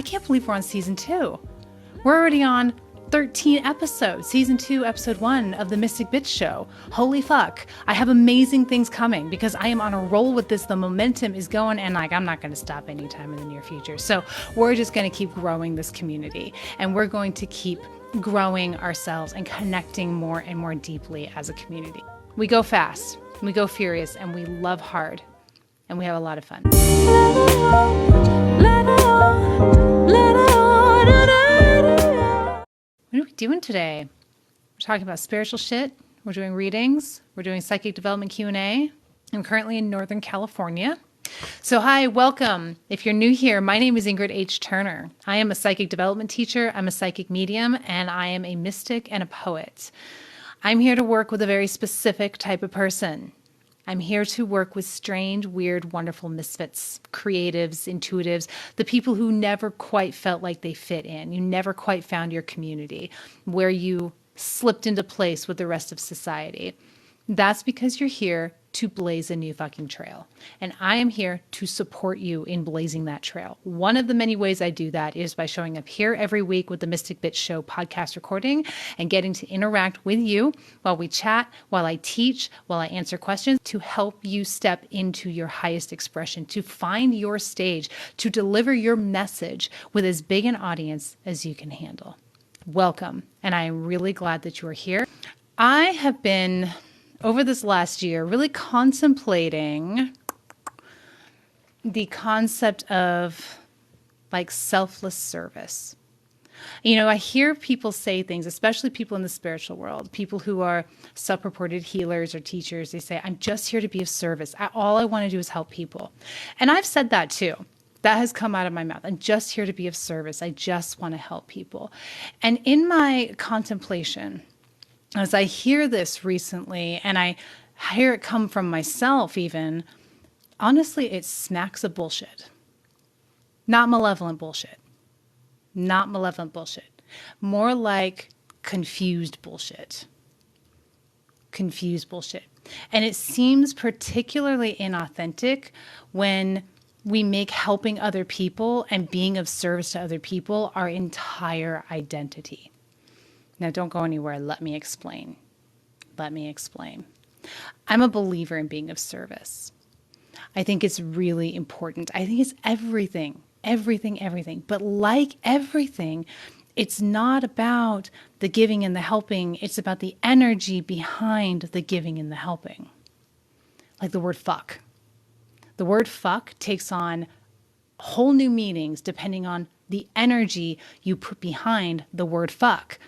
I can't believe we're on season 2. We're already on 13 episodes, season 2, episode 1 of the Mystic Bitch Show. Holy fuck. I have amazing things coming because I am on a roll with this. The momentum is going and I'm not going to stop anytime in the near future. So we're just going to keep growing this community and we're going to keep growing ourselves and connecting more and more deeply as a community. We go fast, we go furious, and we love hard, and we have a lot of fun. What are we doing today? We're talking about spiritual shit. We're doing readings. We're doing psychic development Q&A. I'm currently in Northern California. So hi, welcome. If you're new here, my name is Ingrid H. Turner. I am a psychic development teacher. I'm a psychic medium, and I am a mystic and a poet. I'm here to work with a very specific type of person. I'm here to work with strange, weird, wonderful misfits, creatives, intuitives, the people who never quite felt like they fit in. You never quite found your community where you slipped into place with the rest of society. That's because you're here to blaze a new fucking trail. And I am here to support you in blazing that trail. One of the many ways I do that is by showing up here every week with the Mystic Bitch Show podcast recording and getting to interact with you while we chat, while I teach, while I answer questions to help you step into your highest expression, to find your stage, to deliver your message with as big an audience as you can handle. Welcome. And I am really glad that you are here. I have been over this last year really contemplating the concept of like selfless service. You know, I hear people say things, especially people in the spiritual world, people who are self-purported healers or teachers. They say, I'm just here to be of service. All I want to do is help people. And I've said that too. That has come out of my mouth. I'm just here to be of service. I just want to help people. And in my contemplation, as I hear this recently, and I hear it come from myself even, honestly, it smacks of bullshit. Not malevolent bullshit. Not malevolent bullshit. More like confused bullshit. Confused bullshit. And it seems particularly inauthentic when we make helping other people and being of service to other people our entire identity. Now, don't go anywhere. Let me explain. Let me explain. I'm a believer in being of service. I think it's really important. I think it's everything, everything, everything. But like everything, it's not about the giving and the helping. It's about the energy behind the giving and the helping. Like the word fuck. The word fuck takes on whole new meanings depending on the energy you put behind the word fuck.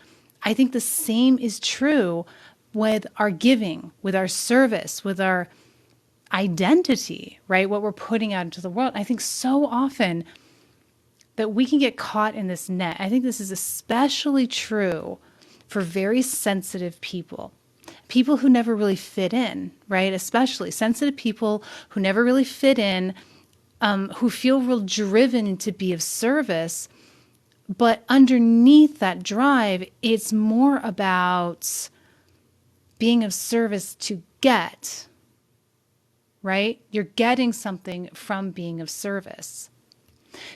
I think the same is true with our giving, with our service, with our identity, right? What we're putting out into the world. I think so often that we can get caught in this net. I think this is especially true for very sensitive people. People who never really fit in, right? Especially sensitive people who never really fit in, who feel real driven to be of service. But underneath that drive, it's more about being of service to get, right? You're getting something from being of service.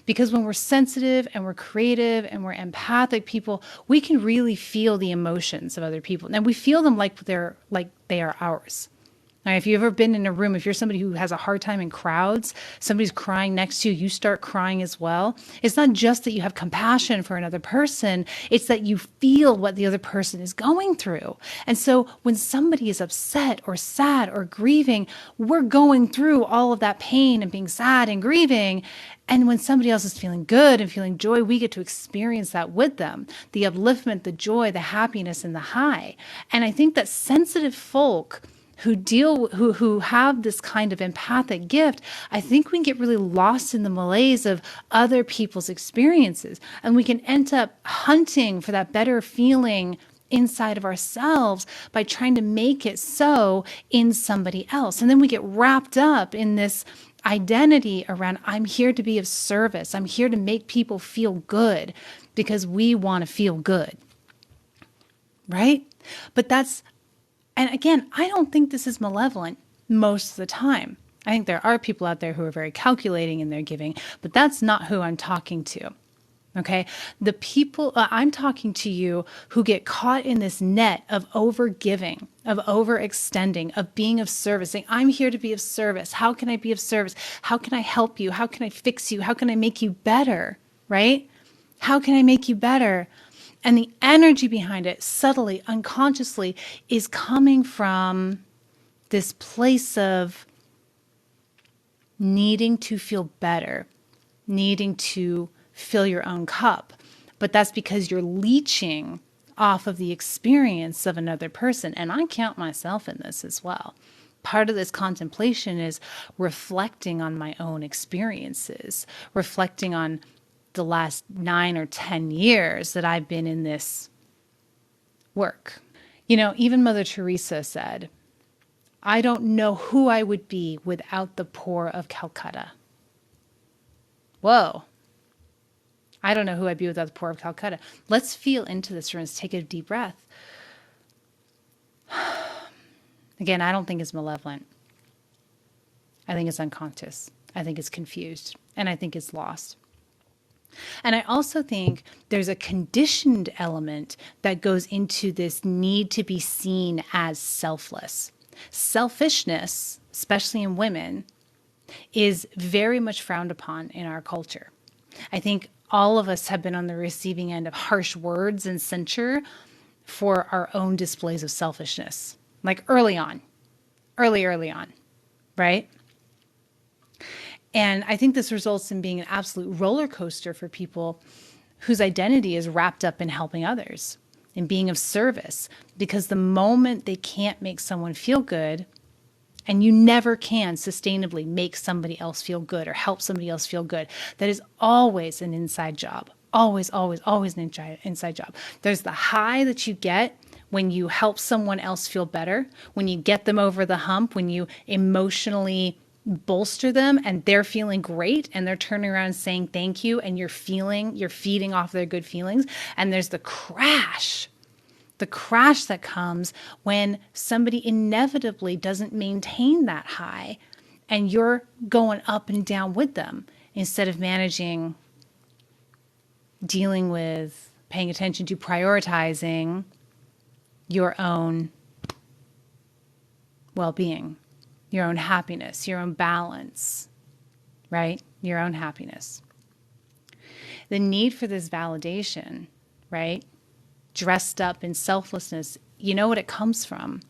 Because when we're sensitive and we're creative and we're empathic people, we can really feel the emotions of other people. And we feel them like they are ours. Now, if you've ever been in a room, if you're somebody who has a hard time in crowds, somebody's crying next to you, you start crying as well. It's not just that you have compassion for another person, it's that you feel what the other person is going through. And so when somebody is upset or sad or grieving, we're going through all of that pain and being sad and grieving. And when somebody else is feeling good and feeling joy, we get to experience that with them. The upliftment, the joy, the happiness, and the high. And I think that sensitive folk who have this kind of empathic gift, I think we can get really lost in the malaise of other people's experiences. And we can end up hunting for that better feeling inside of ourselves by trying to make it so in somebody else. And then we get wrapped up in this identity around, I'm here to be of service. I'm here to make people feel good because we want to feel good. Right? But and again, I don't think this is malevolent most of the time. I think there are people out there who are very calculating in their giving, but that's not who I'm talking to. Okay. The people, I'm talking to you who get caught in this net of over giving, of overextending, of being of service, saying, I'm here to be of service. How can I be of service? How can I help you? How can I fix you? How can I make you better? Right? How can I make you better? And the energy behind it, subtly, unconsciously, is coming from this place of needing to feel better, needing to fill your own cup. But that's because you're leeching off of the experience of another person. And I count myself in this as well. Part of this contemplation is reflecting on my own experiences, reflecting on the last 9 or 10 years that I've been in this work. You know, even Mother Teresa said, I don't know who I would be without the poor of Calcutta. Whoa. I don't know who I'd be without the poor of Calcutta. Let's feel into this for a minute. Take a deep breath. Again, I don't think it's malevolent. I think it's unconscious. I think it's confused. And I think it's lost. And I also think there's a conditioned element that goes into this need to be seen as selfless. Selfishness, especially in women, is very much frowned upon in our culture. I think all of us have been on the receiving end of harsh words and censure for our own displays of selfishness, like early on, right? And I think this results in being an absolute roller coaster for people whose identity is wrapped up in helping others, in being of service, because the moment they can't make someone feel good, and you never can sustainably make somebody else feel good or help somebody else feel good. That is always an inside job. Always, always, always an inside job. There's the high that you get when you help someone else feel better, when you get them over the hump, when you emotionally bolster them and they're feeling great and they're turning around and saying thank you and you're feeding off their good feelings. And there's the crash that comes when somebody inevitably doesn't maintain that high and you're going up and down with them instead of managing, dealing with, paying attention to, prioritizing your own well-being, your own happiness, your own balance, right? Your own happiness. The need for this validation, right? Dressed up in selflessness, you know what it comes from?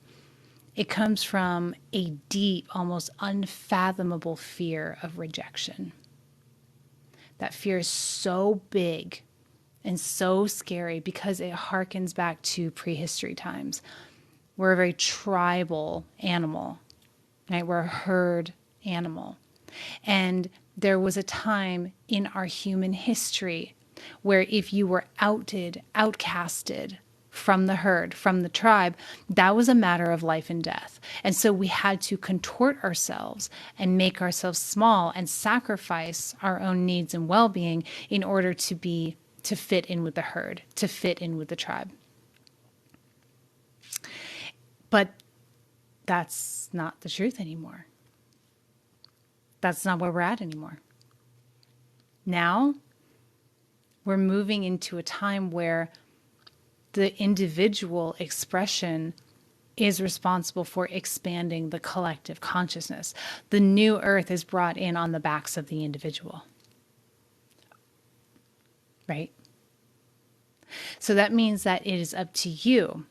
It comes from a deep, almost unfathomable fear of rejection. That fear is so big and so scary because it harkens back to prehistory times. We're a very tribal animal, right? We're a herd animal. And there was a time in our human history where if you were outed, outcasted from the herd, from the tribe, that was a matter of life and death. And so we had to contort ourselves and make ourselves small and sacrifice our own needs and well-being in order to fit in with the herd, to fit in with the tribe. But that's not the truth anymore. That's not where we're at anymore. Now, we're moving into a time where the individual expression is responsible for expanding the collective consciousness. The new earth is brought in on the backs of the individual. Right? So that means that it is up to you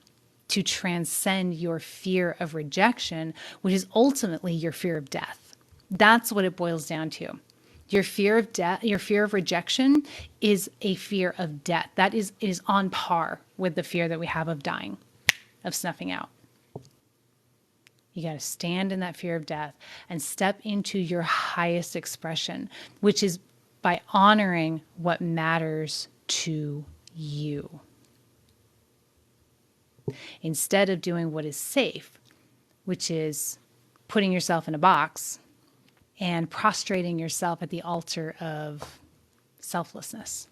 to transcend your fear of rejection, which is ultimately your fear of death. That's what it boils down to. Your fear of death, your fear of rejection is a fear of death. That is on par with the fear that we have of dying, of snuffing out. You got to stand in that fear of death and step into your highest expression, which is by honoring what matters to you. Instead of doing what is safe, which is putting yourself in a box and prostrating yourself at the altar of selflessness.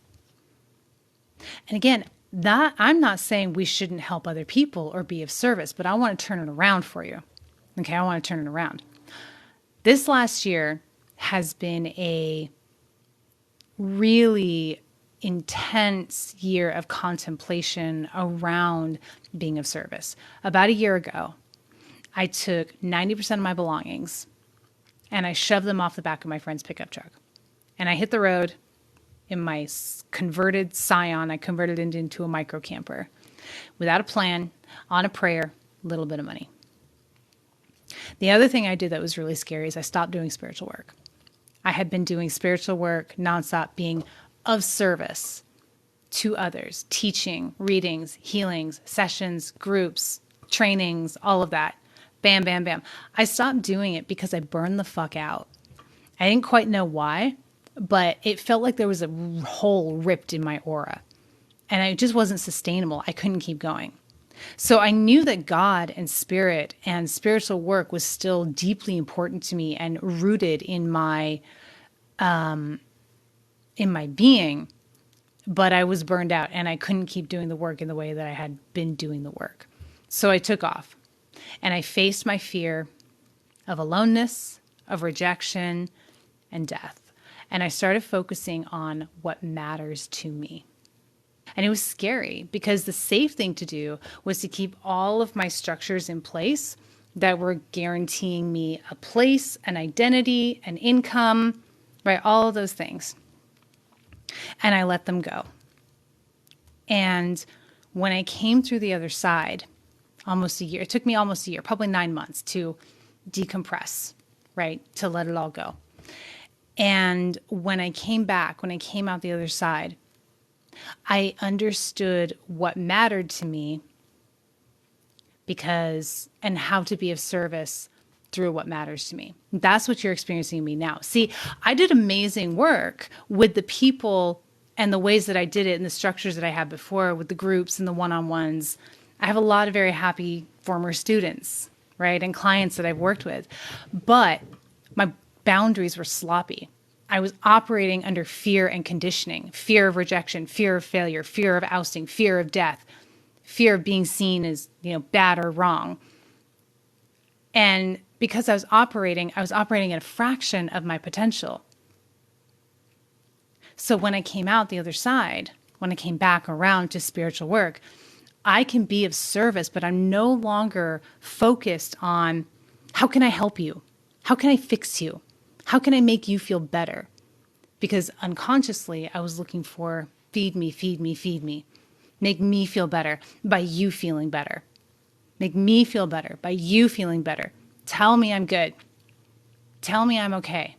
And again, that I'm not saying we shouldn't help other people or be of service, but I want to turn it around for you. Okay, I want to turn it around. This last year has been a really intense year of contemplation around being of service. About a year ago, I took 90% of my belongings and I shoved them off the back of my friend's pickup truck. And I hit the road in my converted Scion. I converted it into a micro camper without a plan, on a prayer, a little bit of money. The other thing I did that was really scary is I stopped doing spiritual work. I had been doing spiritual work nonstop, being of service to others, teaching, readings, healings, sessions, groups, trainings, all of that. Bam, bam, bam. I stopped doing it because I burned the fuck out. I didn't quite know why, but it felt like there was a hole ripped in my aura. And it just wasn't sustainable. I couldn't keep going. So I knew that God and spirit and spiritual work was still deeply important to me and rooted in my being, but I was burned out and I couldn't keep doing the work in the way that I had been doing the work. So I took off and I faced my fear of aloneness, of rejection, and death. And I started focusing on what matters to me. And it was scary because the safe thing to do was to keep all of my structures in place that were guaranteeing me a place, an identity, an income, right? All of those things. And I let them go. And when I came through the other side, almost a year, it took me almost a year, probably 9 months to decompress, right? To let it all go. And when I came back, when I came out the other side, I understood what mattered to me and how to be of service through what matters to me. That's what you're experiencing in me now. See, I did amazing work with the people and the ways that I did it and the structures that I had before with the groups and the one-on-ones. I have a lot of very happy former students, right? And clients that I've worked with, but my boundaries were sloppy. I was operating under fear and conditioning, fear of rejection, fear of failure, fear of ousting, fear of death, fear of being seen as, bad or wrong. And because I was operating at a fraction of my potential. So when I came out the other side, when I came back around to spiritual work, I can be of service, but I'm no longer focused on how can I help you? How can I fix you? How can I make you feel better? Because unconsciously, I was looking for feed me, feed me, feed me. Make me feel better by you feeling better. Make me feel better by you feeling better. Tell me I'm good. Tell me I'm okay.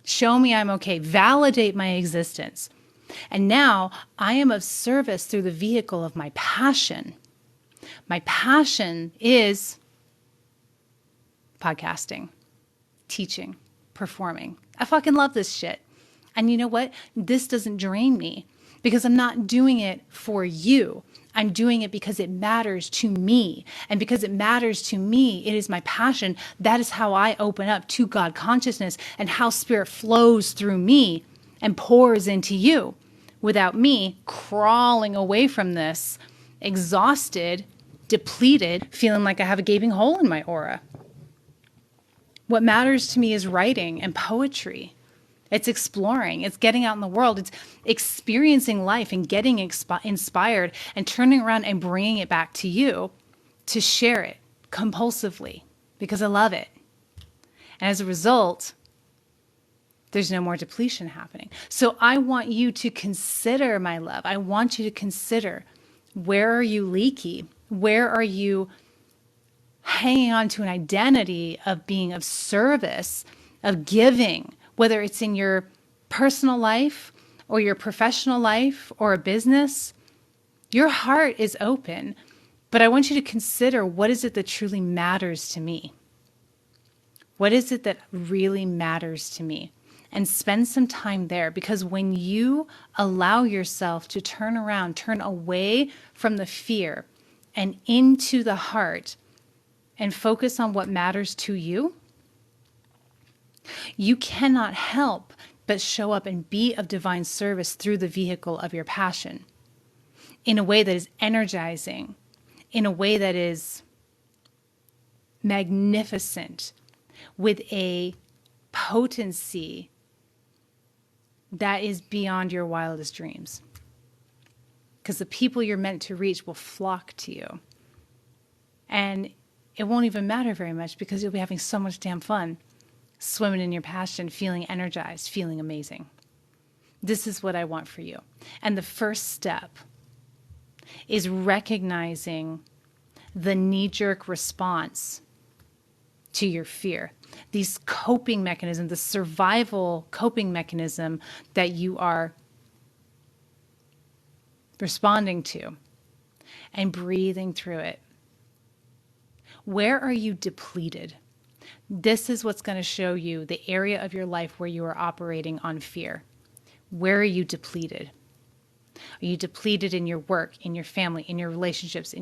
Show me I'm okay. Validate my existence. And now I am of service through the vehicle of my passion. My passion is podcasting, teaching, performing. I fucking love this shit. And you know what? This doesn't drain me because I'm not doing it for you. I'm doing it because it matters to me. And because it matters to me, it is my passion. That is how I open up to God consciousness and how spirit flows through me and pours into you without me crawling away from this, exhausted, depleted, feeling like I have a gaping hole in my aura. What matters to me is writing and poetry. It's exploring. It's getting out in the world. It's experiencing life and getting inspired and turning around and bringing it back to you to share it compulsively because I love it. And as a result, there's no more depletion happening. So I want you to consider, my love, I want you to consider, where are you leaky? Where are you hanging on to an identity of being of service, of giving, whether it's in your personal life or your professional life or a business? Your heart is open, but I want you to consider, what is it that truly matters to me? What is it that really matters to me? And spend some time there, because when you allow yourself to turn around, turn away from the fear and into the heart and focus on what matters to you, you cannot help but show up and be of divine service through the vehicle of your passion in a way that is energizing, in a way that is magnificent, with a potency that is beyond your wildest dreams. because the people you're meant to reach will flock to you. And it won't even matter very much because you'll be having so much damn fun, swimming in your passion, feeling energized, feeling amazing. This is what I want for you. And the first step is recognizing the knee-jerk response to your fear. These coping mechanisms, the survival coping mechanism that you are responding to, and breathing through it. Where are you depleted? This is what's going to show you the area of your life where you are operating on fear. Where are you depleted? Are you depleted in your work, in your family, in your relationships,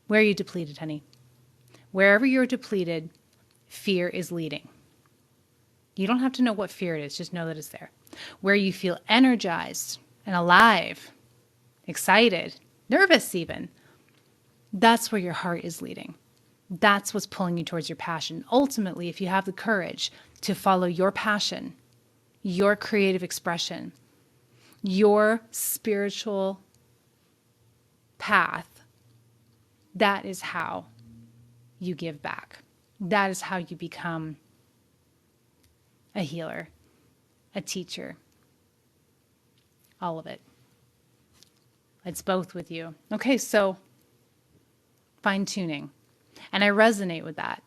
where are you depleted, honey? Wherever you're depleted, fear is leading. You don't have to know what fear it is, just know that it's there. Where you feel energized and alive, excited, nervous even, that's where your heart is leading. That's what's pulling you towards your passion. Ultimately, if you have the courage to follow your passion, your creative expression, your spiritual path, that is how you give back. That is how you become a healer, a teacher, all of it. It's both with you. Okay, so fine-tuning. And I resonate with that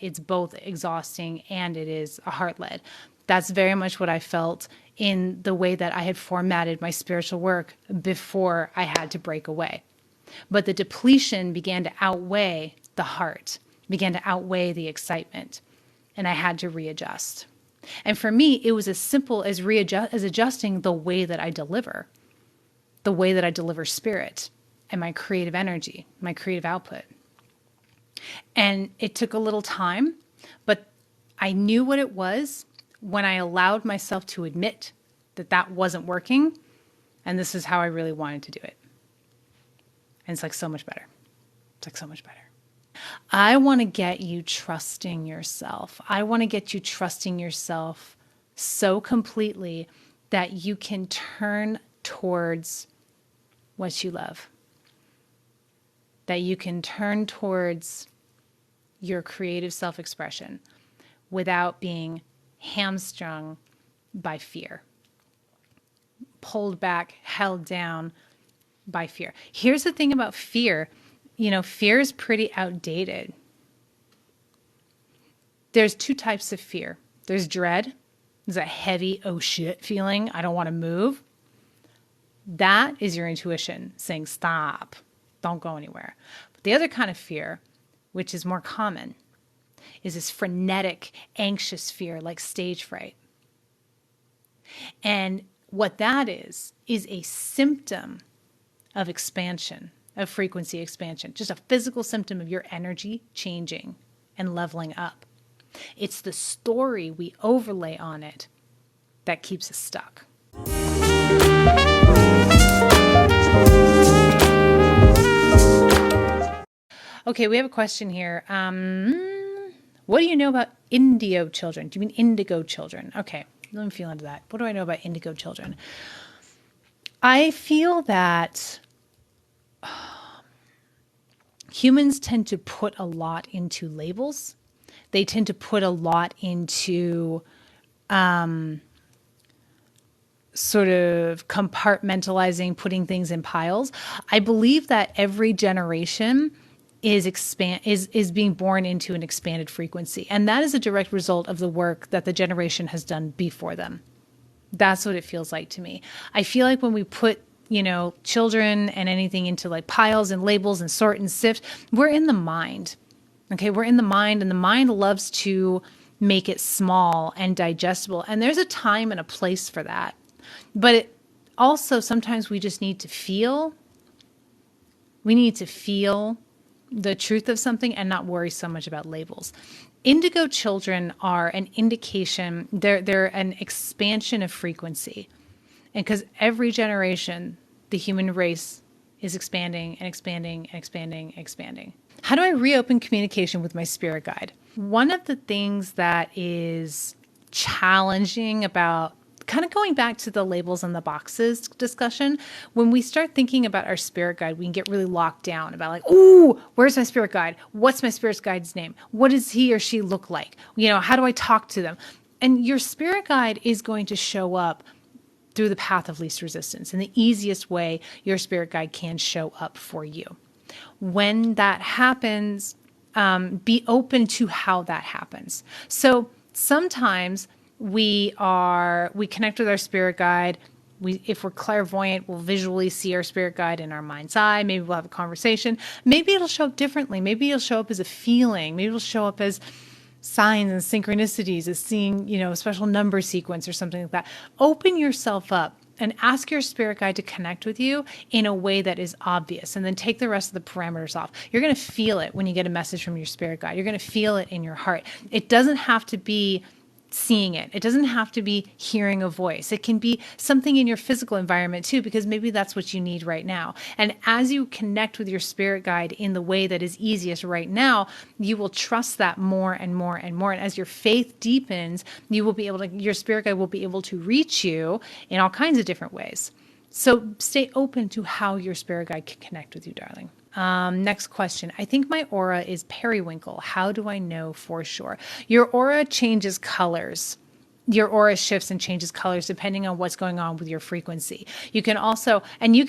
it's both exhausting and it is a heart-led. That's very much what I felt in the way that I had formatted my spiritual work before I had to break away. But the depletion began to outweigh the heart, began to outweigh the excitement, and I had to readjust. And for me, it was as simple as adjusting the way that I deliver spirit and my creative energy, my creative output. And it took a little time, but I knew what it was when I allowed myself to admit that that wasn't working, and this is how I really wanted to do it. And it's like so much better. It's like so much better. I want to get you trusting yourself. I want to get you trusting yourself so completely that you can turn towards what you love. That you can turn towards your creative self-expression without being hamstrung by fear, pulled back, held down by fear. Here's the thing about fear. Fear is pretty outdated. There's two types of fear. There's dread. There's that heavy, oh shit feeling. I don't want to move. That is your intuition saying, stop, don't go anywhere. But the other kind of fear, which is more common, is this frenetic, anxious fear like stage fright. And what that is a symptom of expansion, of frequency expansion, just a physical symptom of your energy changing and leveling up. It's the story we overlay on it that keeps us stuck. Okay, we have a question here. What do you know about Indigo children? Do you mean indigo children? Okay, let me feel into that. What do I know about indigo children? I feel that humans tend to put a lot into labels. They tend to put a lot into sort of compartmentalizing, putting things in piles. I believe that every generation is being born into an expanded frequency. And that is a direct result of the work that the generation has done before them. That's what it feels like to me. I feel like when we put, children and anything into like piles and labels and sort and sift, we're in the mind. Okay, we're in the mind, and the mind loves to make it small and digestible. And there's a time and a place for that. But also sometimes we just need to feel. We need to feel the truth of something and not worry so much about labels. Indigo children are an indication, they're an expansion of frequency. And because every generation, the human race is expanding and expanding and expanding and expanding. How do I reopen communication with my spirit guide? One of the things that is challenging about kind of going back to the labels and the boxes discussion, when we start thinking about our spirit guide, we can get really locked down about like, ooh, where's my spirit guide? What's my spirit guide's name? What does he or she look like? How do I talk to them? And your spirit guide is going to show up through the path of least resistance. And the easiest way your spirit guide can show up for you. When that happens, be open to how that happens. So sometimes we connect with our spirit guide. If we're clairvoyant, we'll visually see our spirit guide in our mind's eye. Maybe we'll have a conversation. Maybe it'll show up differently. Maybe it'll show up as a feeling. Maybe it'll show up as signs and synchronicities, as seeing, a special number sequence or something like that. Open yourself up and ask your spirit guide to connect with you in a way that is obvious, and then take the rest of the parameters off. You're going to feel it when you get a message from your spirit guide. You're going to feel it in your heart. It doesn't have to be seeing it. It doesn't have to be hearing a voice. It can be something in your physical environment too, because maybe that's what you need right now. And as you connect with your spirit guide in the way that is easiest right now, you will trust that more and more and more. And as your faith deepens, your spirit guide will be able to reach you in all kinds of different ways. So stay open to how your spirit guide can connect with you, darling. Next question. I think my aura is periwinkle. How do I know for sure? Your aura changes colors. Your aura shifts and changes colors depending on what's going on with your frequency. You can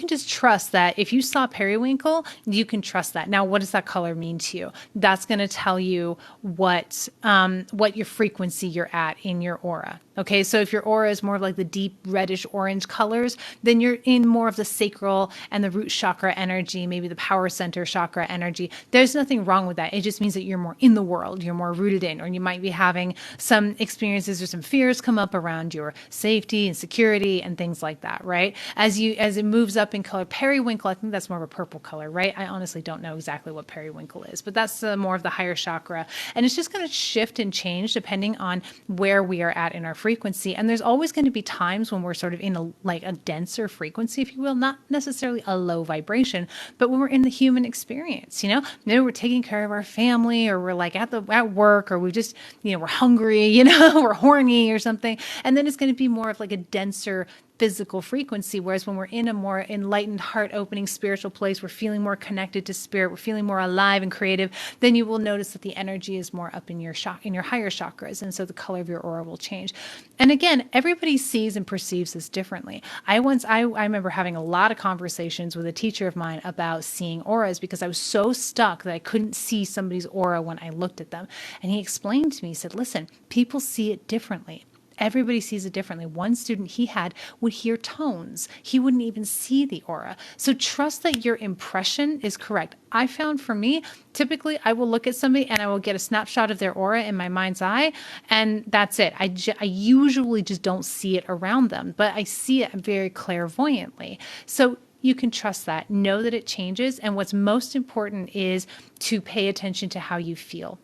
just trust that if you saw periwinkle, you can trust that. Now, what does that color mean to you? That's going to tell you what your frequency you're at in your aura. Okay, so if your aura is more of like the deep reddish orange colors, then you're in more of the sacral and the root chakra energy, maybe the power center chakra energy. There's nothing wrong with that. It just means that you're more in the world, you're more rooted in, or you might be having some experiences or some fears come up around your safety and security and things like that, right? As it moves up in color, periwinkle, I think that's more of a purple color, right? I honestly don't know exactly what periwinkle is, but that's more of the higher chakra. And it's just going to shift and change depending on where we are at in our frequency. And there's always going to be times when we're sort of in a denser frequency, if you will, not necessarily a low vibration, but when we're in the human experience, maybe we're taking care of our family, or we're like at work, or we just, we're hungry, we're horny or something. And then it's going to be more of like a denser physical frequency. Whereas when we're in a more enlightened, heart opening spiritual place, we're feeling more connected to spirit, we're feeling more alive and creative, then you will notice that the energy is more up in your higher chakras. And so the color of your aura will change. And again, everybody sees and perceives this differently. I remember having a lot of conversations with a teacher of mine about seeing auras, because I was so stuck that I couldn't see somebody's aura when I looked at them. And he explained to me, he said, listen, people see it differently. Everybody sees it differently. One student he had would hear tones. He wouldn't even see the aura. So trust that your impression is correct. I found for me, typically I will look at somebody and I will get a snapshot of their aura in my mind's eye, and that's it. I usually just don't see it around them, but I see it very clairvoyantly. So you can trust that. Know that it changes. And what's most important is to pay attention to how you feel.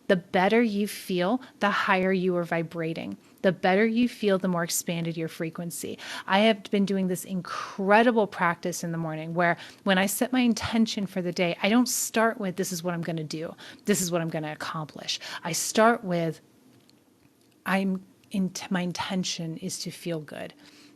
The better you feel, the higher you are vibrating. The better you feel, the more expanded your frequency. I have been doing this incredible practice in the morning where when I set my intention for the day, I don't start with, this is what I'm going to do. This is what I'm going to accomplish. I start with, my intention is to feel good.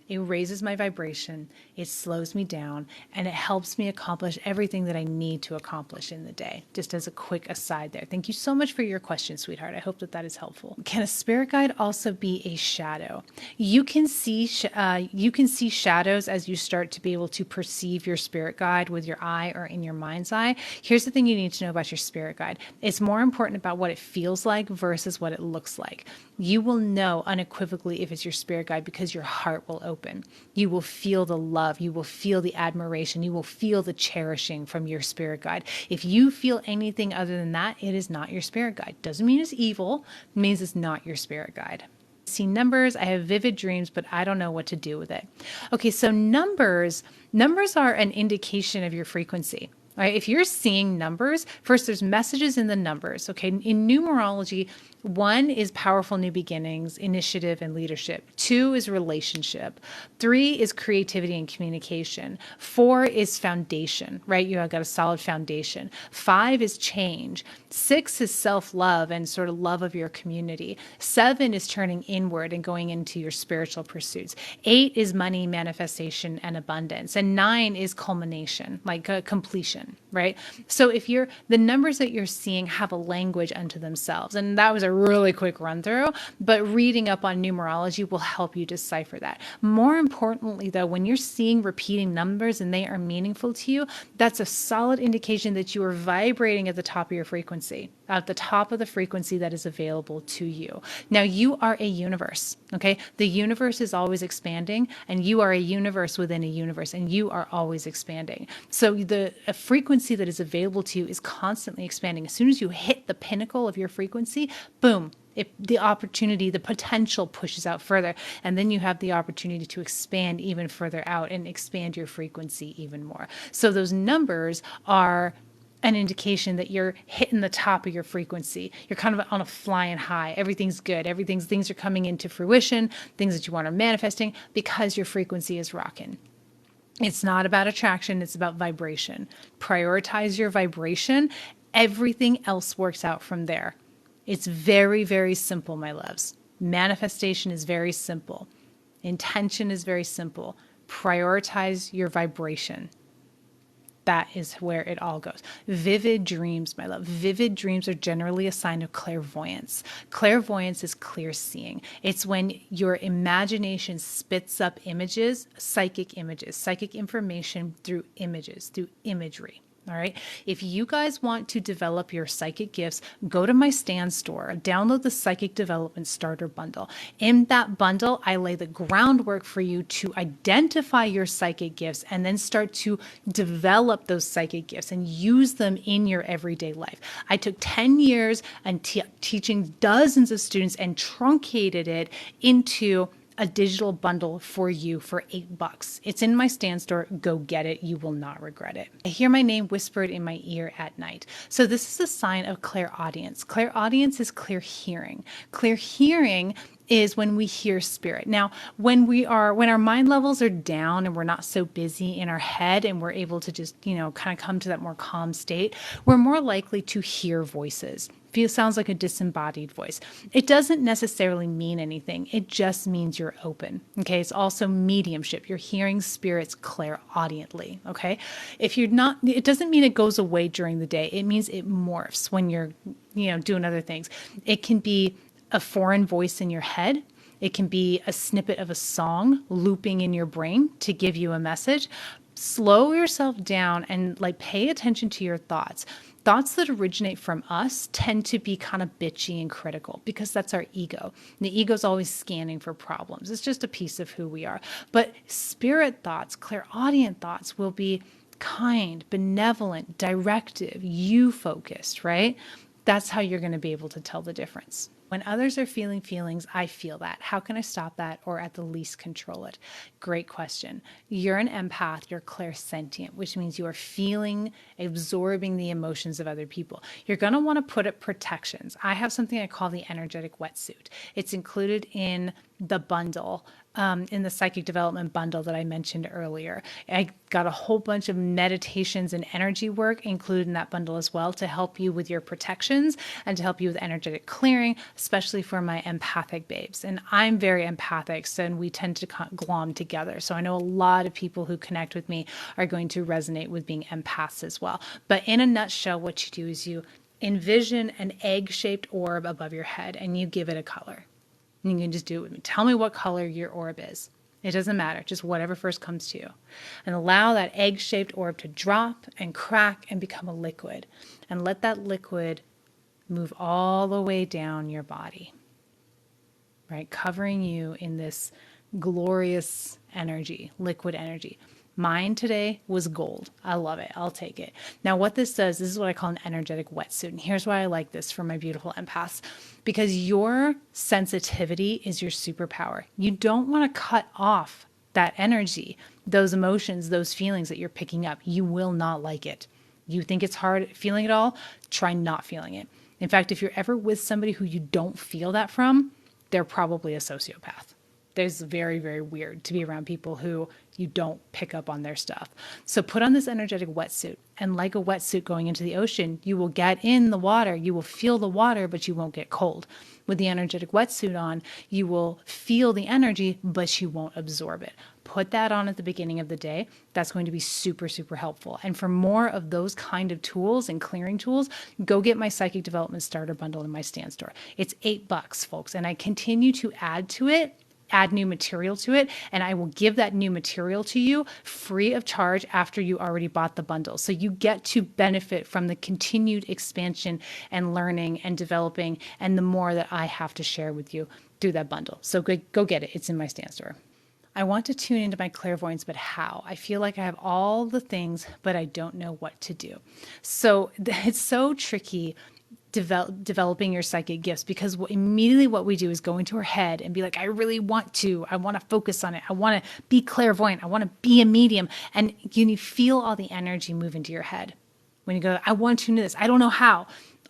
It raises my vibration, it slows me down, and it helps me accomplish everything that I need to accomplish in the day. Just as a quick aside there. Thank you so much for your question, sweetheart. I hope that is helpful. Can a spirit guide also be a shadow? You can see shadows as you start to be able to perceive your spirit guide with your eye or in your mind's eye. Here's the thing you need to know about your spirit guide. It's more important about what it feels like versus what it looks like. You will know unequivocally if it's your spirit guide because your heart will open. You will feel the love. You will feel the admiration. You will feel the cherishing from your spirit guide. If you feel anything other than that, it is not your spirit guide. Doesn't mean it's evil. It means it's not your spirit guide. See numbers. I have vivid dreams, but I don't know what to do with it. Okay, so numbers are an indication of your frequency. Right? If you're seeing numbers, first there's messages in the numbers. Okay, in numerology, 1 is powerful new beginnings, initiative, and leadership. 2 is relationship. 3 is creativity and communication. 4 is foundation, right? You have got a solid foundation. 5 is change. 6 is self-love and sort of love of your community. 7 is turning inward and going into your spiritual pursuits. 8 is money, manifestation, and abundance. And 9 is culmination, like completion, right? So if the numbers that you're seeing have a language unto themselves, and that was a really quick run through, but reading up on numerology will help you decipher that. More importantly, though, when you're seeing repeating numbers and they are meaningful to you, that's a solid indication that you are vibrating at the top of your frequency, at the top of the frequency that is available to you. Now, you are a universe, okay? The universe is always expanding, and you are a universe within a universe, and you are always expanding. So the frequency that is available to you is constantly expanding. As soon as you hit the pinnacle of your frequency, boom, the opportunity, the potential pushes out further. And then you have the opportunity to expand even further out and expand your frequency even more. So those numbers are an indication that you're hitting the top of your frequency. You're kind of on a flying high. Everything's good. Things are coming into fruition, things that you want are manifesting because your frequency is rocking. It's not about attraction, it's about vibration. Prioritize your vibration. Everything else works out from there. It's very, very simple, my loves. Manifestation is very simple. Intention is very simple. Prioritize your vibration. That is where it all goes. Vivid dreams, my love. Vivid dreams are generally a sign of clairvoyance. Clairvoyance is clear seeing. It's when your imagination spits up images, psychic information through images, through imagery. All right. If you guys want to develop your psychic gifts, go to my Stan store, download the Psychic Development Starter Bundle. In that bundle, I lay the groundwork for you to identify your psychic gifts and then start to develop those psychic gifts and use them in your everyday life. I took 10 years and teaching dozens of students and truncated it into a digital bundle for you for $8. It's in my Stan store. Go get it. You will not regret it. I hear my name whispered in my ear at night. So this is a sign of clairaudience. Clairaudience is clear hearing. Clear hearing is when we hear spirit. Now, when our mind levels are down and we're not so busy in our head and we're able to just, kind of come to that more calm state, we're more likely to hear voices. Sounds like a disembodied voice. It doesn't necessarily mean anything. It just means you're open. Okay. It's also mediumship. You're hearing spirits clairaudiently. Okay. If you're not, it doesn't mean it goes away during the day. It means it morphs when you're, doing other things. It can be a foreign voice in your head. It can be a snippet of a song looping in your brain to give you a message. Slow yourself down and pay attention to your thoughts. Thoughts that originate from us tend to be kind of bitchy and critical because that's our ego. The ego's always scanning for problems. It's just a piece of who we are. But spirit thoughts, clairaudient thoughts will be kind, benevolent, directive, you focused, right? That's how you're going to be able to tell the difference. When others are feeling feelings, I feel that. How can I stop that or at the least control it? Great question. You're an empath, you're clairsentient, which means you are feeling, absorbing the emotions of other people. You're going to want to put up protections. I have something I call the energetic wetsuit. It's included in the bundle, in the psychic development bundle that I mentioned earlier. I got a whole bunch of meditations and energy work included in that bundle as well to help you with your protections and to help you with energetic clearing, especially for my empathic babes. And I'm very empathic, so we tend to glom together. So I know a lot of people who connect with me are going to resonate with being empaths as well. But in a nutshell, what you do is you envision an egg-shaped orb above your head and you give it a color. And you can just do it with me. Tell me what color your orb is. It doesn't matter, just whatever first comes to you. And allow that egg-shaped orb to drop and crack and become a liquid. And let that liquid move all the way down your body, right? Covering you in this glorious energy, liquid energy. Mine today was gold. I love it. I'll take it. Now, what this does, this is what I call an energetic wetsuit. And here's why I like this for my beautiful empaths. Because your sensitivity is your superpower. You don't want to cut off that energy, those emotions, those feelings that you're picking up. You will not like it. You think it's hard feeling it all? Try not feeling it. In fact, if you're ever with somebody who you don't feel that from, they're probably a sociopath. It's very, very weird to be around people who you don't pick up on their stuff. So put on this energetic wetsuit, and like a wetsuit going into the ocean, you will get in the water, you will feel the water, but you won't get cold. With the energetic wetsuit on, you will feel the energy, but you won't absorb it. Put that on at the beginning of the day. That's going to be super, super helpful. And for more of those kind of tools and clearing tools, go get my Psychic Development Starter Bundle in my Stand store. It's $8, folks, and I continue to add new material to it, and I will give that new material to you free of charge after you already bought the bundle. So you get to benefit from the continued expansion and learning and developing and the more that I have to share with you through that bundle. So go get it. It's in my Stand store. I want to tune into my clairvoyance, but how? I feel like I have all the things, but I don't know what to do. So it's so tricky developing your psychic gifts, because immediately what we do is go into our head and be like, I want to focus on it. I want to be clairvoyant. I want to be a medium. And you feel all the energy move into your head. When you go, I want to tune into this, I don't know how,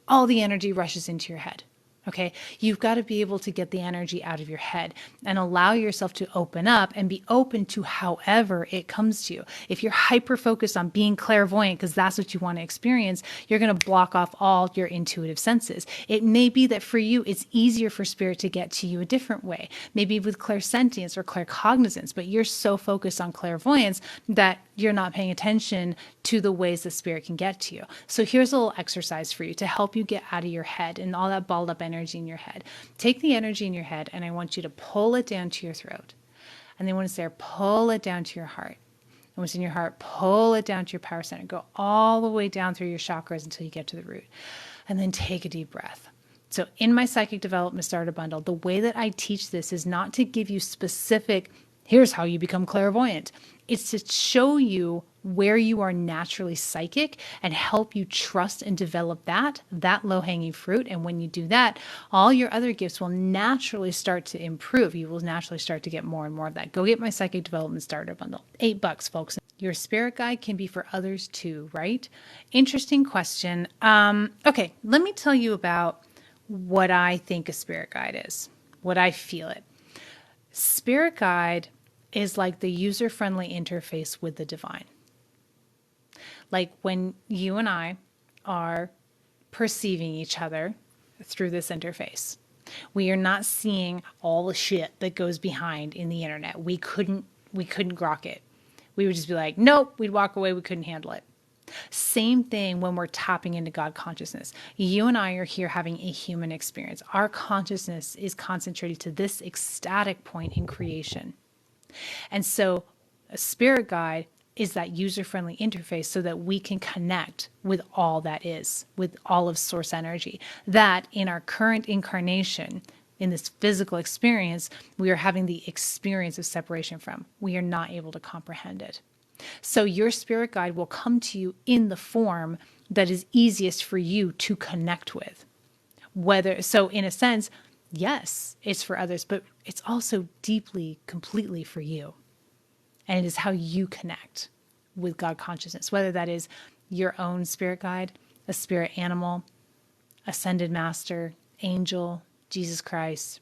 all the energy rushes into your head. Okay, you've got to be able to get the energy out of your head and allow yourself to open up and be open to however it comes to you. If you're hyper focused on being clairvoyant because that's what you want to experience, you're going to block off all your intuitive senses. It may be that for you, it's easier for spirit to get to you a different way, maybe with clairsentience or claircognizance, but you're so focused on clairvoyance that you're not paying attention to the ways the spirit can get to you. So here's a little exercise for you to help you get out of your head and all that balled up energy in your head. Take the energy in your head and I want you to pull it down to your throat. And then when it's there, pull it down to your heart. And what's in your heart, pull it down to your power center. Go all the way down through your chakras until you get to the root. And then take a deep breath. So in my Psychic Development Starter Bundle, the way that I teach this is not to give you specific, here's how you become clairvoyant. It's to show you where you are naturally psychic and help you trust and develop that low-hanging fruit. And when you do that, all your other gifts will naturally start to improve. You will naturally start to get more and more of that. Go get my Psychic Development Starter Bundle. $8, folks. Your spirit guide can be for others too, right? Interesting question. Okay, let me tell you about what I think a spirit guide is, what I feel it. Spirit guide is like the user-friendly interface with the divine. Like when you and I are perceiving each other through this interface, we are not seeing all the shit that goes behind in the internet. We couldn't grok it. We would just be like, nope, we'd walk away. We couldn't handle it. Same thing when we're tapping into God consciousness. You and I are here having a human experience. Our consciousness is concentrated to this ecstatic point in creation. And so a spirit guide is that user-friendly interface so that we can connect with all that is, with all of source energy, that in our current incarnation, in this physical experience, we are having the experience of separation from. We are not able to comprehend it. So your spirit guide will come to you in the form that is easiest for you to connect with. So in a sense, yes, it's for others, but it's also deeply, completely for you. And it is how you connect with God consciousness, whether that is your own spirit guide, a spirit animal, ascended master, angel, Jesus Christ.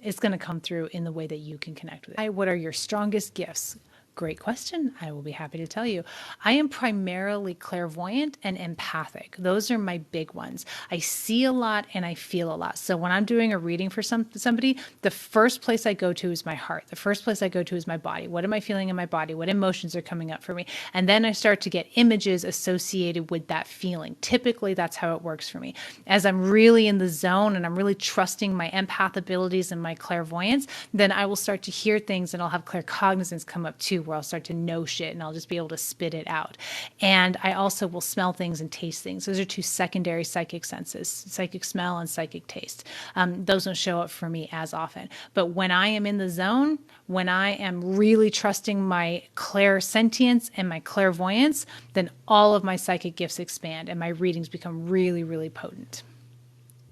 It's going to come through in the way that you can connect with it. What are your strongest gifts? Great question. I will be happy to tell you. I am primarily clairvoyant and empathic. Those are my big ones. I see a lot and I feel a lot. So when I'm doing a reading for somebody, the first place I go to is my heart. The first place I go to is my body. What am I feeling in my body? What emotions are coming up for me? And then I start to get images associated with that feeling. Typically, that's how it works for me. As I'm really in the zone and I'm really trusting my empath abilities and my clairvoyance, then I will start to hear things and I'll have claircognizance come up too, where I'll start to know shit and I'll just be able to spit it out. And I also will smell things and taste things. Those are two secondary psychic senses, psychic smell and psychic taste. Those don't show up for me as often. But when I am in the zone, when I am really trusting my clairsentience and my clairvoyance, then all of my psychic gifts expand and my readings become really, really potent.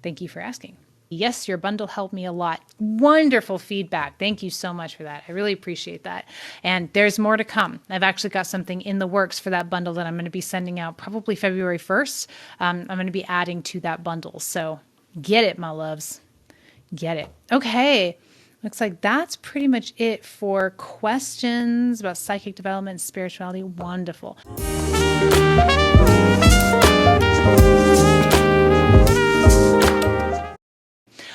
Thank you for asking. Yes, your bundle helped me a lot. Wonderful feedback. Thank you so much for that. I really appreciate that. And there's more to come. I've actually got something in the works for that bundle that I'm going to be sending out probably February 1st. I'm going to be adding to that bundle. So get it, my loves. Get it. Okay. Looks like that's pretty much it for questions about psychic development and spirituality. Wonderful.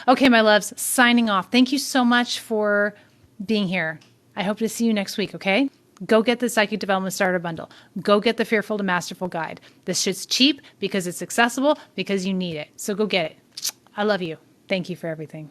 Okay, my loves, signing off. Thank you so much for being here. I hope to see you next week, okay? Go get the Psychic Development Starter Bundle. Go get the Fearful to Masterful Guide. This shit's cheap because it's accessible, because you need it. So go get it. I love you. Thank you for everything.